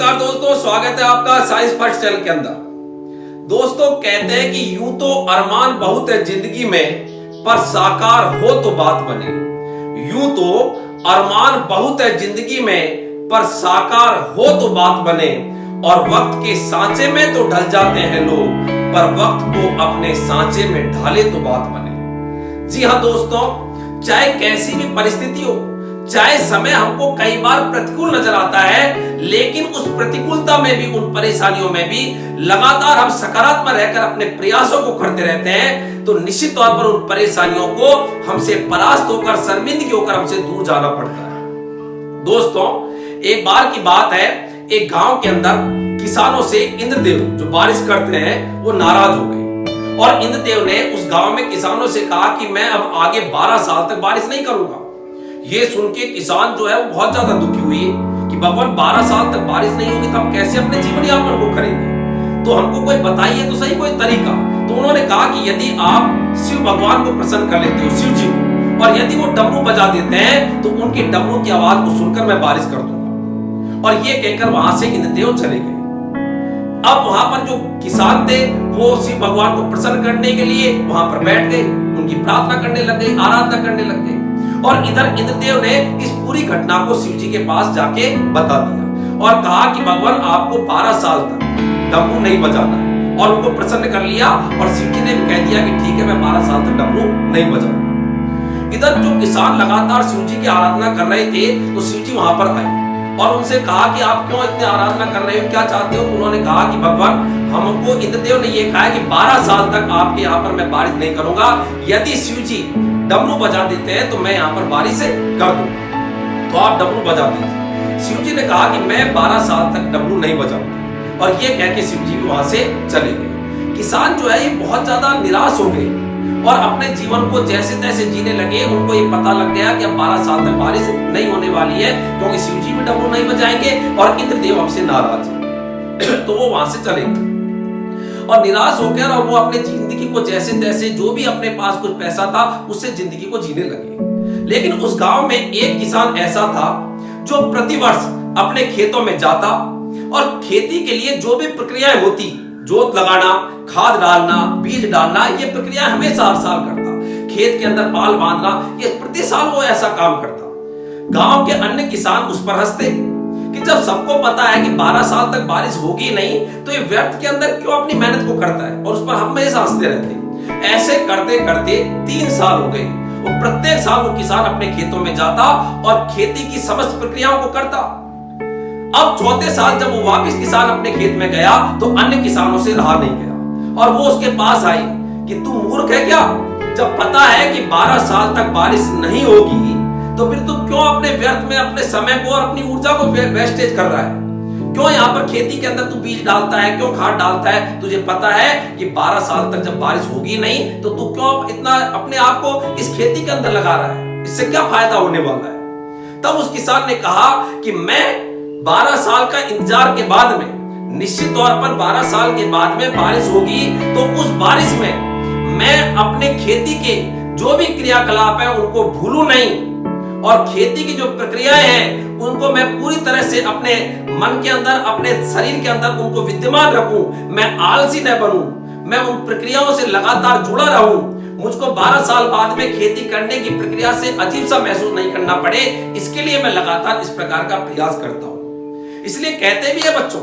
नमस्कार दोस्तों, स्वागत है आपका साइंस फर्स्ट चैनल के अंदर। दोस्तों, कहते हैं कि यूं तो अरमान बहुत है जिंदगी में, पर साकार हो तो बात बने। यूं तो अरमान बहुत है जिंदगी में, पर साकार हो तो बात बने। और वक्त के सांचे में तो ढल जाते हैं लोग, पर वक्त को अपने सांचे में ढाले तो बात बने। जी हाँ दोस्तों, चाहे कैसी भी परिस्थिति हो, चाहे समय हमको कई बार प्रतिकूल नजर आता है, लेकिन उस प्रतिकूलता में भी, उन परेशानियों में भी लगातार हम सकारात्मक रहकर अपने प्रयासों को करते रहते हैं, तो निश्चित तौर पर उन परेशानियों को हमसे परास्त होकर, शर्मिंदगी होकर हमसे दूर जाना पड़ता है। दोस्तों, एक बार की बात है, एक गांव के अंदर किसानों से इंद्रदेव जो बारिश करते हैं वो नाराज हो गए, और इंद्रदेव ने उस गांव में किसानों से कहा कि मैं अब आगे 12 साल तक बारिश नहीं करूंगा। ये सुन के किसान जो है वो बहुत ज्यादा दुखी हुए कि भगवान 12 साल तक बारिश नहीं होगी तो हम कैसे अपने जीवन यापन को करेंगे, तो हमको कोई बताइए तो सही कोई तरीका। तो उन्होंने कहा कि यदि आप शिव भगवान को प्रसन्न कर लेते हो, शिव जी को, और यदि वो डमरू बजा देते हैं तो उनकी डमरू की आवाज को सुनकर मैं बारिश कर दूंगा। और ये कहकर वहां से इंद्रदेव चले गए। अब वहां पर जो किसान थे वो शिव भगवान को प्रसन्न करने के लिए वहां पर बैठ गए, उनकी प्रार्थना करने लग गए, आराधना करने लग गए। और इधर इंद्रदेव ने इस पूरी घटना को शिव जी के पास जाके बता दिया और कहा कि भगवान आपको 12 साल तक डमरू नहीं बजाना है, और उनको प्रसन्न कर लिया। और शिव जी ने भी कह दिया कि ठीक है, मैं 12 साल तक डमरू नहीं बजाऊंगा। इधर जो किसान लगातार शिव जी की आराधना कर रहे थे, तो शिव जी वहां पर आए और उनसे कहा कि आप क्यों इतनी आराधना कर रहे हो, क्या चाहते हो। तो उन्होंने कहा कि भगवान, हमको इंद्रदेव ने ये कहा है कि 12 साल तक आपके यहाँ पर मैं बारिश नहीं करूंगा। यदि शिव जी डमरू बजा देते हैं तो मैं यहाँ पर बारिश कर दूंगा, तो आप डमरू बजा दीजिए। शिव जी ने कहा कि मैं 12 साल तक डमरू नहीं बजाऊंगा। और ये कह के शिव जी वहां से चले गए। किसान जो है ये बहुत ज्यादा निराश हो गए और अपने जीवन को जैसे तैसे जीने लगे। उनको ये पता लग गया कि अब 12 साल तक बारिश नहीं होने वाली है, क्योंकि शिव जी भी डमरू नहीं बजाएंगे और इंद्रदेव हमसे नाराज है। तो वो वहां से चले गए और निराश होकर और वो अपने जिंदगी को जैसे तैसे, जो भी अपने पास कुछ पैसा था उससे जिंदगी को जीने लगे। लेकिन उस गांव में एक किसान ऐसा था जो प्रतिवर्ष अपने खेतों में जाता और खेती के लिए जो भी प्रक्रियाएं होती, जोत लगाना, खाद डालना, बीज डालना, ये प्रक्रिया हमेशा हर साल करता। खेत के अंदर पाल बांधना, ये प्रति साल वो ऐसा काम करता। गांव के अन्य किसान उस पर हंसते कि जब सबको पता है कि 12 साल तक बारिश होगी नहीं, तो ये व्यर्थ के अंदर क्यों अपनी मेहनत को करता है, और उस पर हमेशा हंसते रहते। ऐसे करते करते 3 साल हो गए। वो प्रत्येक साल वो किसान अपने खेतों में जाता और खेती की समस्त प्रक्रियाओं को करता। अब चौथे साल जब वो वापस किसान अपने खेत में गया तो अन्य किसानों से रहा नहीं गया और वो उसके पास आई कि तू मूर्ख है क्या, जब पता है कि 12 साल तक बारिश नहीं होगी तो फिर तू क्यों अपने व्यर्थ में अपने समय को और अपनी ऊर्जा को वेस्टेज कर रहा है, क्यों यहाँ पर खेती के अंदर तू बीज डालता है, क्यों खाद डालता है। तुझे पता है कि 12 साल तक जब बारिश होगी नहीं तो तू क्यों इतना अपने आप को इस खेती के अंदर लगा रहा है, इससे क्या फायदा होने वाला है। तब उस किसान ने कहा कि मैं 12 साल का इंतजार के बाद में, निश्चित तौर पर 12 साल के बाद में बारिश होगी, तो उस बारिश में मैं अपने खेती के जो भी क्रियाकलाप है उनको भूलूं नहीं, और खेती की जो प्रक्रियाएं हैं उनको मैं पूरी तरह से अपने मन के अंदर, अपने शरीर के अंदर उनको विद्यमान रखूं। मैं आलसी न बनूं, मैं उन प्रक्रियाओं से लगातार जुड़ा रहूं। मुझको 12 साल बाद में खेती करने की प्रक्रिया से अजीब सा महसूस नहीं करना पड़े, इसके लिए मैं लगातार इस प्रकार का प्रयास करता हूं। इसलिए कहते भी है बच्चों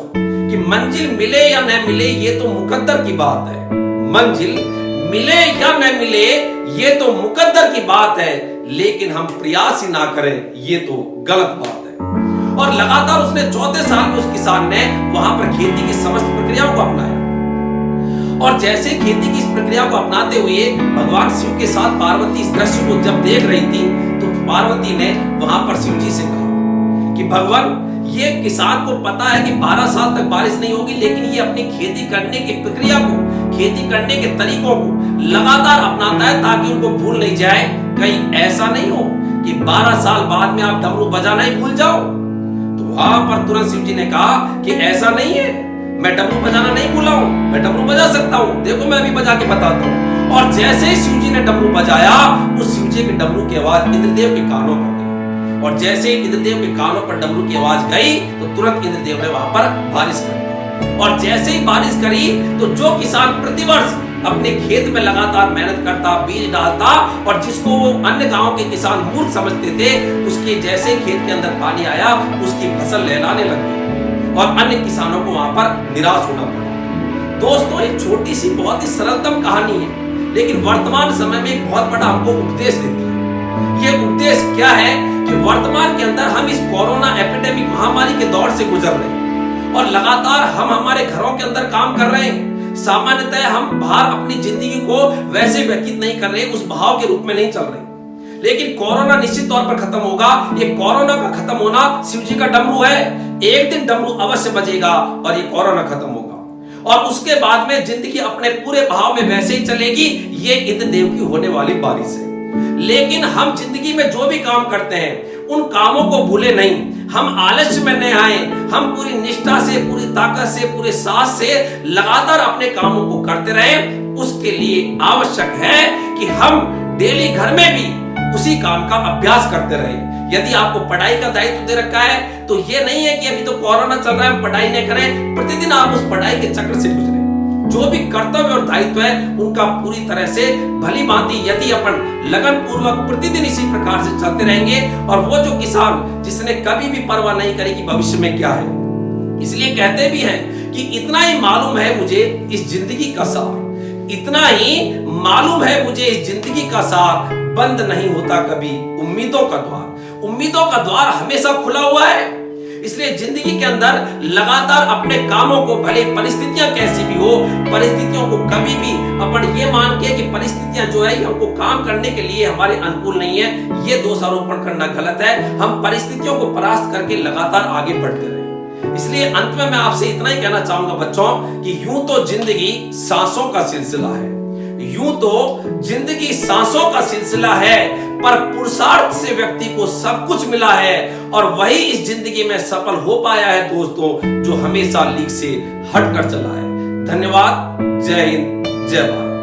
कि मंजिल मिले या न मिले ये तो मुकद्दर की बात है। मंजिल मिले या न मिले ये तो मुकद्दर की बात है, लेकिन हम प्रयास ही ना करें ये तो गलत बात है। और लगातार उसने चौथे साल में उस किसान ने वहां पर खेती की समस्त प्रक्रियाओं को अपनाया। और जैसे खेती की इस प्रक्रिया को अपनाते हुए भगवान शिव के साथ पार्वती इस दृश्य को जब देख रही थी, तो पार्वती ने वहां पर शिव जी से कहा कि भगवान, ये किसान को पता है कि 12 साल तक बारिश नहीं होगी, लेकिन ये अपनी खेती करने की प्रक्रिया को, खेती करने के तरीकों को लगातार अपनाता है ताकि उनको भूल नहीं जाए। कहीं ऐसा नहीं हो कि 12 साल बाद में आप डमरू बजाना ही भूल जाओ। तो वहां पर तुरंत शिव जी ने कहा कि ऐसा नहीं है, मैं डमरू बजाना नहीं भूला हूं, मैं डमरू बजा सकता हूं, देखो मैं अभी बजा के बताता हूं। और जैसे ही शिव जी ने डमरू बजाया, उस शिव जी के डमरू की आवाज इंद्रदेव के कानों पर गई और जैसे ही इंद्रदेव के कानों पर डमरू की आवाज गई तो तुरंत इंद्रदेव ने वहां पर बारिश कर दी। और जैसे ही बारिश करी तो जो किसान प्रतिवर्ष अपने खेत में लगातार मेहनत करता, बीज डालता और जिसको वो अन्य गांव के किसान मूर्ख समझते थे, उसके जैसे ही खेत के अंदर पानी आया उसकी फसल लहलाने लग गई और अन्य किसानों को वहां पर निराश होना पड़ा। दोस्तों, एक छोटी सी बहुत ही सरलतम कहानी है, लेकिन वर्तमान समय में एक बहुत बड़ा हमको उपदेश देती है। ये उपदेश क्या है कि वर्तमान के अंदर हम इस कोरोना एपिडेमिक महामारी के दौर से गुजर रहे हैं और लगातार हम हमारे घरों के अंदर काम कर रहे हैं। सामान्यतः हम बाहर अपनी जिंदगी को वैसे व्यतीत नहीं कर रहे, उस भाव के रूप में नहीं चल रहे। लेकिन कोरोना निश्चित तौर पर खत्म होगा। ये कोरोना का खत्म होना शिव जी का डमरू है। एक दिन डमरू अवश्य बजेगा और ये कोरोना खत्म होगा और उसके बाद में जिंदगी अपने पूरे भाव में वैसे ही चलेगी। ये इंद्रदेव की होने वाली बारिश है। लेकिन हम जिंदगी में जो भी काम करते हैं उन कामों को भूले नहीं, हम आलस्य में नहीं आए, हम पूरी निष्ठा से, पूरी ताकत से, पूरे साहस से लगातार अपने कामों को करते रहे। उसके लिए आवश्यक है कि हम डेली घर में भी उसी काम का अभ्यास करते रहे। यदि आपको पढ़ाई का दायित्व दे रखा है तो ये नहीं है कि अभी तो कोरोना चल रहा है हम पढ़ाई नहीं करें, प्रतिदिन आप उस पढ़ाई के चक्र से गुजरे। जो भी कर्तव्य और दायित्व है उनका पूरी तरह से भली भांति यदि अपन लगन पूर्वक प्रतिदिन इसी प्रकार से चलते रहेंगे, और वो जो किसान जिसने कभी भी परवाह नहीं करी कि भविष्य में क्या है, इसलिए कहते भी हैं कि इतना ही मालूम है मुझे इस जिंदगी का सार, इतना ही मालूम है मुझे इस जिंदगी का सार, बंद नहीं होता कभी उम्मीदों का द्वार। उम्मीदों का द्वार हमेशा खुला हुआ है। इसलिए जिंदगी के अंदर लगातार अपने कामों को, भले परिस्थितियां कैसी भी हो, परिस्थितियों को कभी भी अपन ये मान के कि परिस्थितियां जो है हमको काम करने के लिए हमारे अनुकूल नहीं है, ये दोषारोपण करना गलत है। हम परिस्थितियों को परास्त करके लगातार आगे बढ़ते रहे। इसलिए अंत में मैं आपसे इतना ही कहना चाहूंगा बच्चों कि यूं तो जिंदगी सांसों का सिलसिला है, यूं तो जिंदगी सांसों का सिलसिला है, पर पुरुषार्थ से व्यक्ति को सब कुछ मिला है और वही इस जिंदगी में सफल हो पाया है दोस्तों, जो हमेशा लीक से हटकर चला है। धन्यवाद। जय हिंद, जय भारत।